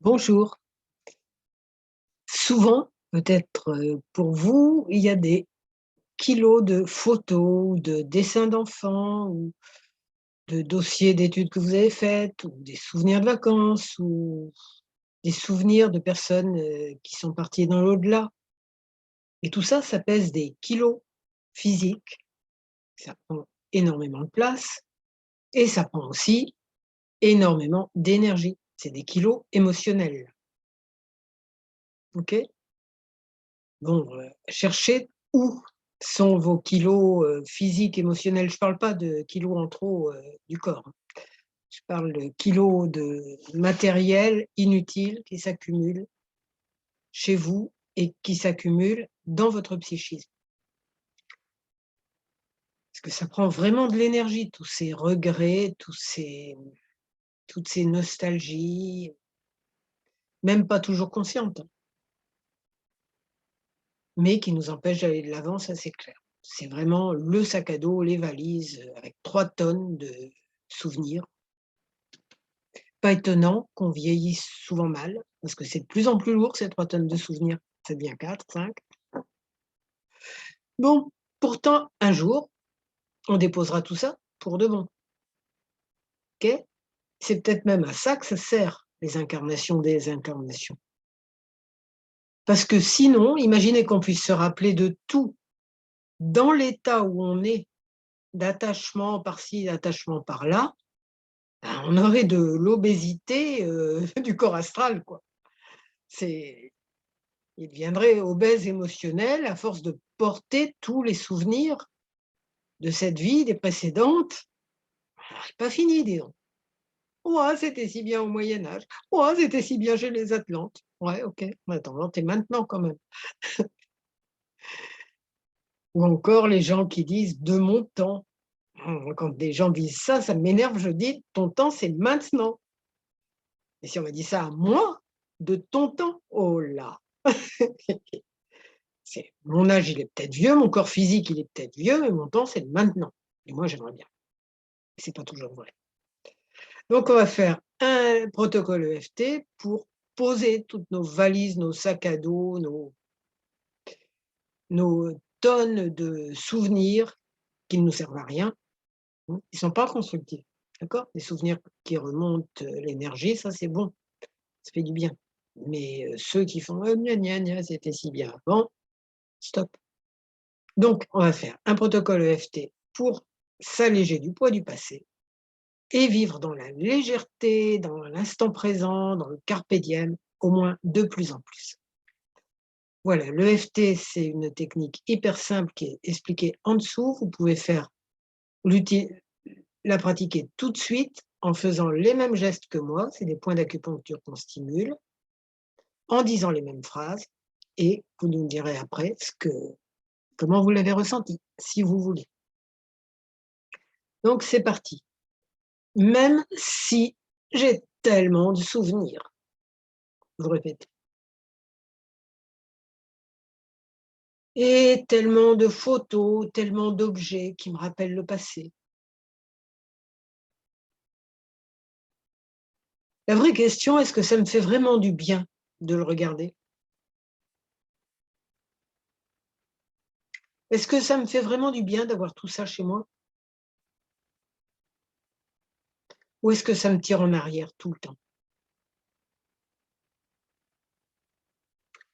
Bonjour. Souvent, peut-être pour vous, il y a des kilos de photos ou de dessins d'enfants ou de dossiers d'études que vous avez faites ou des souvenirs de vacances ou des souvenirs de personnes qui sont parties dans l'au-delà. Et tout ça, ça pèse des kilos physiques, ça prend énormément de place et ça prend aussi énormément d'énergie. C'est des kilos émotionnels. OK? Bon, cherchez où sont vos kilos, physiques, émotionnels. Je ne parle pas de kilos en trop, du corps, hein. Je parle de kilos de matériel inutile qui s'accumulent chez vous et qui s'accumulent dans votre psychisme. Parce que ça prend vraiment de l'énergie, tous ces regrets, toutes ces nostalgies, même pas toujours conscientes, hein, mais qui nous empêchent d'aller de l'avant, ça c'est clair. C'est vraiment le sac à dos, les valises, avec 3 tonnes de souvenirs. Pas étonnant qu'on vieillisse souvent mal, parce que c'est de plus en plus lourd ces 3 tonnes de souvenirs. Ça devient 4, 5. Bon, pourtant un jour, on déposera tout ça pour de bon, OK? C'est peut-être même à ça que ça sert, les incarnations, des incarnations. Parce que sinon, imaginez qu'on puisse se rappeler de tout dans l'état où on est, d'attachement par-ci, d'attachement par-là, ben, on aurait de l'obésité, du corps astral, quoi. C'est Il deviendrait obèse émotionnel à force de porter tous les souvenirs de cette vie, des précédentes. Ah, c'est pas fini, dis donc. «Ouais, c'était si bien au Moyen Âge. Ouais, c'était si bien chez les Atlantes». Ouais, OK, mais attends, tu maintenant quand même. Ou encore les gens qui disent: «De mon temps». Quand des gens disent ça, ça m'énerve, je dis: «Ton temps, c'est maintenant». Et si on me dit ça à moi, de ton temps, oh là! C'est mon âge, il est peut-être vieux, mon corps physique, il est peut-être vieux, mais mon temps, c'est maintenant. Et moi, j'aimerais bien. C'est pas toujours vrai. Donc, on va faire un protocole EFT pour poser toutes nos valises, nos sacs à dos, nos tonnes de souvenirs qui ne nous servent à rien, hein. Ils ne sont pas constructifs, d'accord? Les souvenirs qui remontent l'énergie, ça, c'est bon, ça fait du bien. Mais ceux qui font: Gna gna gna, c'était si bien avant», stop. Donc, on va faire un protocole EFT pour s'alléger du poids du passé et vivre dans la légèreté, dans l'instant présent, dans le carpe diem, au moins de plus en plus. Voilà, l'EFT, c'est une technique hyper simple qui est expliquée en dessous. Vous pouvez l'uti la pratiquer tout de suite en faisant les mêmes gestes que moi, c'est des points d'acupuncture qu'on stimule, en disant les mêmes phrases et vous nous direz après comment vous l'avez ressenti, si vous voulez. Donc c'est parti. Même si j'ai tellement de souvenirs, vous répétez. Et tellement de photos, tellement d'objets qui me rappellent le passé. La vraie question, est-ce que ça me fait vraiment du bien de le regarder? Est-ce que ça me fait vraiment du bien d'avoir tout ça chez moi? Ou est-ce que ça me tire en arrière tout le temps?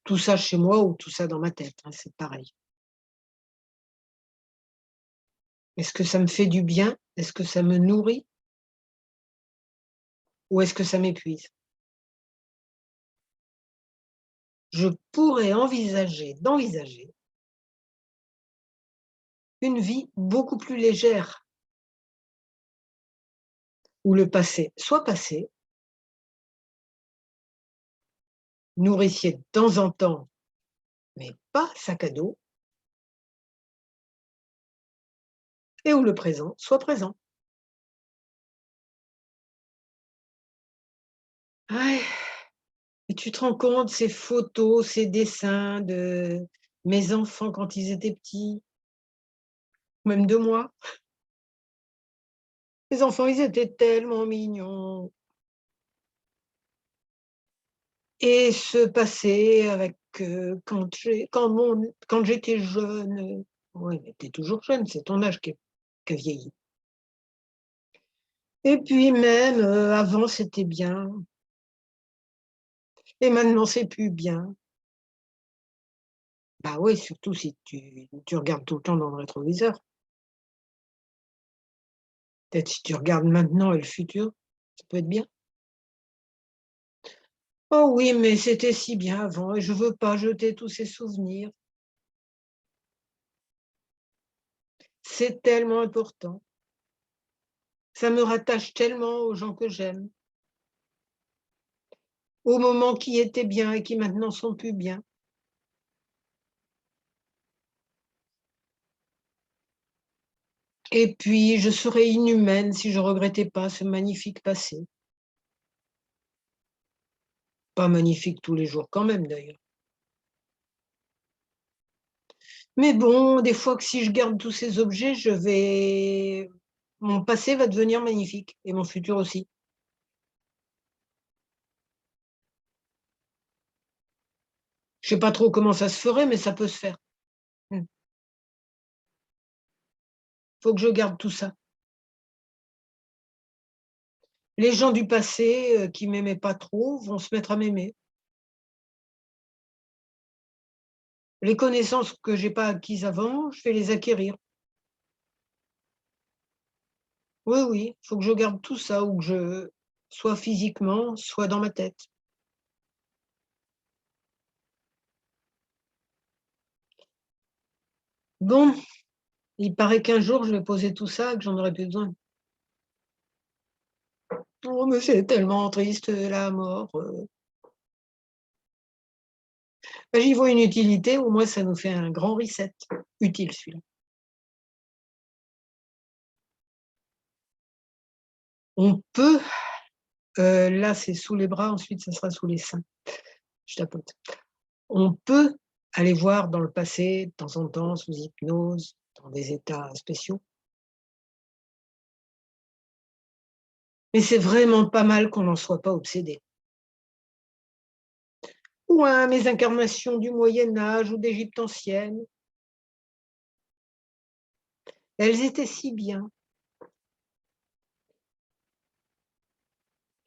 Tout ça chez moi ou tout ça dans ma tête, hein, c'est pareil. Est-ce que ça me fait du bien? Est-ce que ça me nourrit? Ou est-ce que ça m'épuise? Je pourrais d'envisager une vie beaucoup plus légère, où le passé soit passé, nourricier de temps en temps, mais pas sac à dos, et où le présent soit présent. Ouais, et tu te rends compte, ces photos, ces dessins de mes enfants quand ils étaient petits, même de moi. Les enfants, ils étaient tellement mignons. Et ce passé avec, quand j'étais jeune, ouais, mais tu es toujours jeune, c'est ton âge qui a vieilli. Et puis même, avant c'était bien et maintenant c'est plus bien. Bah oui, surtout si tu regardes tout le temps dans le rétroviseur. Peut-être si tu regardes maintenant et le futur, ça peut être bien. «Oh oui, mais c'était si bien avant et je veux pas jeter tous ces souvenirs. C'est tellement important. Ça me rattache tellement aux gens que j'aime, aux moments qui étaient bien et qui maintenant sont plus bien. Et puis je serais inhumaine si je regrettais pas ce magnifique passé». Pas magnifique tous les jours quand même d'ailleurs. Mais bon, des fois que si je garde tous ces objets, mon passé va devenir magnifique et mon futur aussi. Je sais pas trop comment ça se ferait, mais ça peut se faire. Mmh. Faut que je garde tout ça. Les gens du passé, qui m'aimaient pas trop, vont se mettre à m'aimer. Les connaissances que j'ai pas acquises avant, je vais les acquérir. Oui, oui, faut que je garde tout ça ou que je soit physiquement, soit dans ma tête. Bon, il paraît qu'un jour je vais poser tout ça et que j'en aurai plus besoin. Oh, mais c'est tellement triste, la mort, bah, j'y vois une utilité, au moins ça nous fait un grand reset. Utile celui-là. On peut, là c'est sous les bras, ensuite ça sera sous les seins. Je tapote. On peut aller voir dans le passé, de temps en temps, sous hypnose, dans des états spéciaux. Mais c'est vraiment pas mal qu'on n'en soit pas obsédé. Ou à mes incarnations du Moyen Âge ou d'Égypte ancienne. Elles étaient si bien.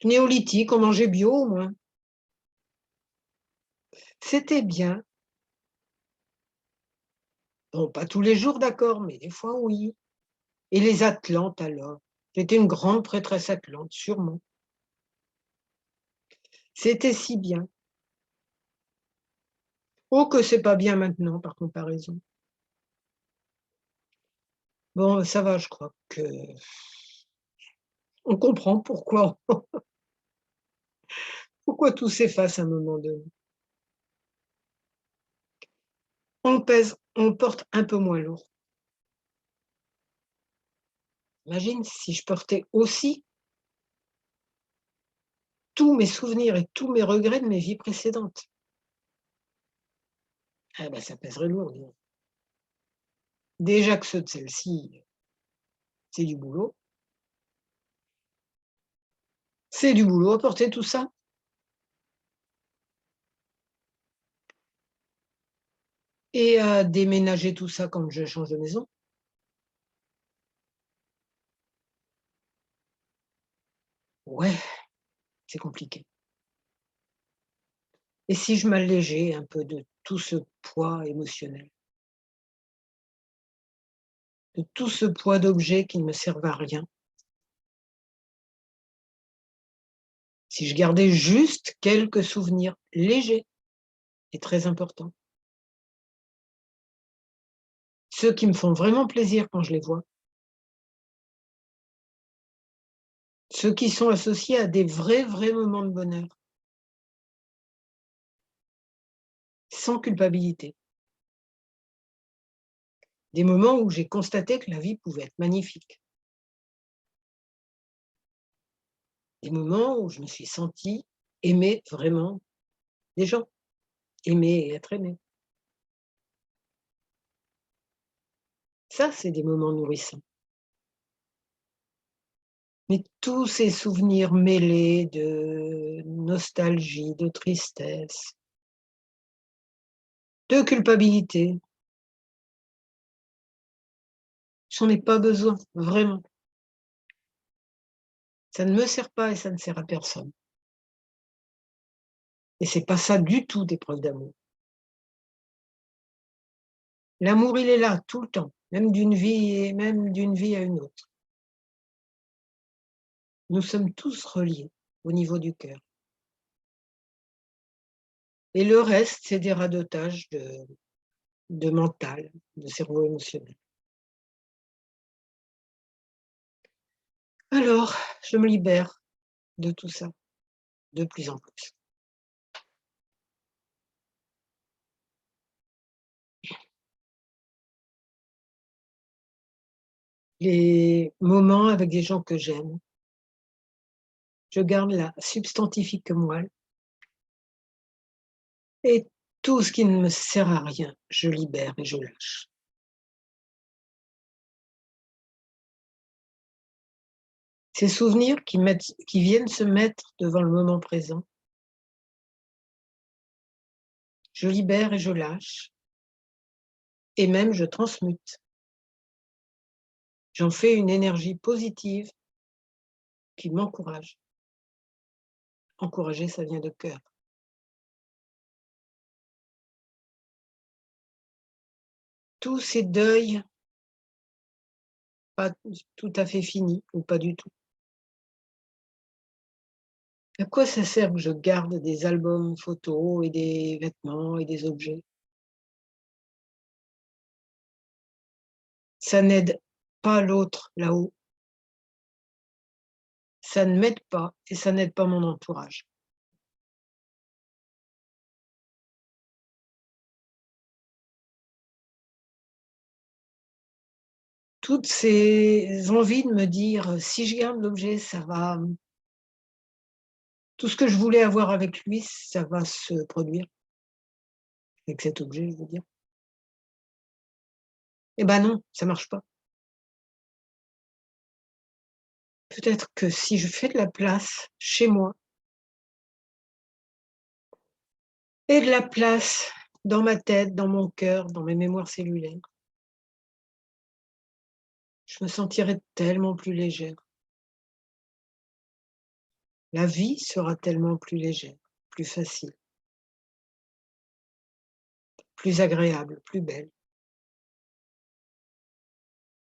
Néolithique, on mangeait bio au moins. C'était bien. Bon, pas tous les jours d'accord, mais des fois oui. Et les Atlantes alors? J'étais une grande prêtresse atlante, sûrement. C'était si bien. Oh que c'est pas bien maintenant par comparaison. Bon, ça va, je crois qu'on comprend pourquoi tout s'efface à un moment donné. On pèse, on porte un peu moins lourd. Imagine si je portais aussi tous mes souvenirs et tous mes regrets de mes vies précédentes. Ah bah, ça pèserait lourd, dis donc. Déjà que ceux de celle-ci, c'est du boulot. C'est du boulot à porter tout ça. Et à déménager tout ça quand je change de maison. Ouais, c'est compliqué. Et si je m'allégeais un peu de tout ce poids émotionnel, de tout ce poids d'objets qui ne me servent à rien, si je gardais juste quelques souvenirs légers et très importants, ceux qui me font vraiment plaisir quand je les vois, ceux qui sont associés à des vrais, vrais moments de bonheur, sans culpabilité. Des moments où j'ai constaté que la vie pouvait être magnifique. Des moments où je me suis sentie aimer vraiment des gens, aimer et être aimée. Ça, c'est des moments nourrissants. Mais tous ces souvenirs mêlés de de nostalgie, de tristesse, de culpabilité. J'en ai pas besoin, vraiment. Ça ne me sert pas et ça ne sert à personne. Et c'est pas ça du tout des preuves d'amour. L'amour, il est là tout le temps, même d'une vie à une autre. Nous sommes tous reliés au niveau du cœur. Et le reste, c'est des radotages de mental, de cerveau émotionnel. Alors, je me libère de tout ça, de plus en plus. Les moments avec des gens que j'aime, je garde la substantifique moelle et tout ce qui ne me sert à rien, je libère et je lâche. Ces souvenirs qui viennent se mettre devant le moment présent, je libère et je lâche et même je transmute. J'en fais une énergie positive qui m'encourage. Encourager, ça vient de cœur. Tous ces deuils, pas tout à fait finis ou pas du tout. À quoi ça sert que je garde des albums photos et des vêtements et des objets? Ça n'aide pas l'autre là-haut. Ça ne m'aide pas et ça n'aide pas mon entourage. Toutes ces envies de me dire: «Si je garde l'objet, ça va tout ce que je voulais avoir avec lui, ça va se produire». Avec cet objet, je veux dire. Eh ben non, ça marche pas. Peut-être que si je fais de la place chez moi et de la place dans ma tête, dans mon cœur, dans mes mémoires cellulaires, je me sentirai tellement plus légère. La vie sera tellement plus légère, plus facile, plus agréable, plus belle.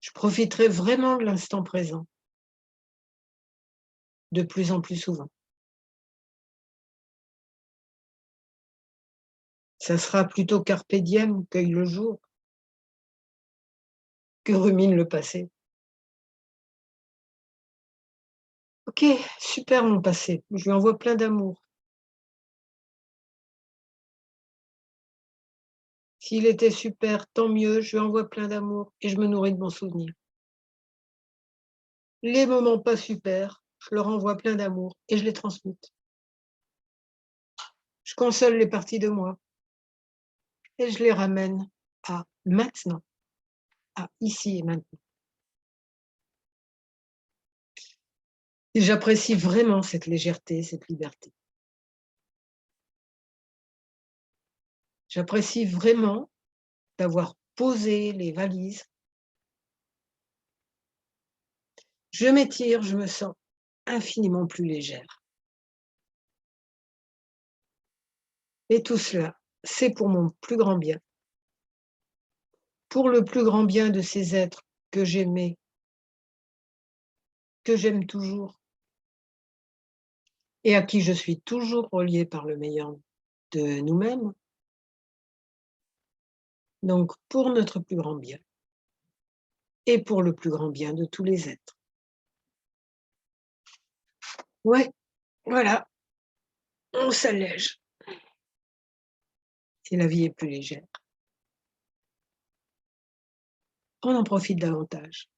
Je profiterai vraiment de l'instant présent, de plus en plus souvent. Ça sera plutôt carpe diem, cueille le jour, que rumine le passé. OK, super mon passé, je lui envoie plein d'amour. S'il était super, tant mieux, je lui envoie plein d'amour et je me nourris de bons souvenirs. Les moments pas super, je leur envoie plein d'amour et je les transmute. Je console les parties de moi et je les ramène à maintenant, à ici et maintenant. Et j'apprécie vraiment cette légèreté, cette liberté. J'apprécie vraiment d'avoir posé les valises. Je m'étire, je me sens infiniment plus légère. Et tout cela, c'est pour mon plus grand bien, pour le plus grand bien de ces êtres que j'aimais, que j'aime toujours et à qui je suis toujours reliée par le meilleur de nous-mêmes, donc pour notre plus grand bien et pour le plus grand bien de tous les êtres. Ouais, voilà, on s'allège et la vie est plus légère. On en profite davantage,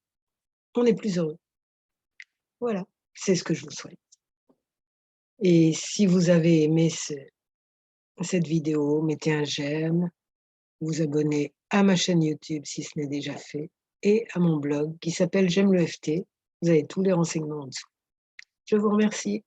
on est plus heureux. Voilà, c'est ce que je vous souhaite. Et si vous avez aimé cette vidéo, mettez un j'aime, vous abonnez à ma chaîne YouTube si ce n'est déjà fait et à mon blog qui s'appelle J'aime le FT. Vous avez tous les renseignements en dessous. Je vous remercie.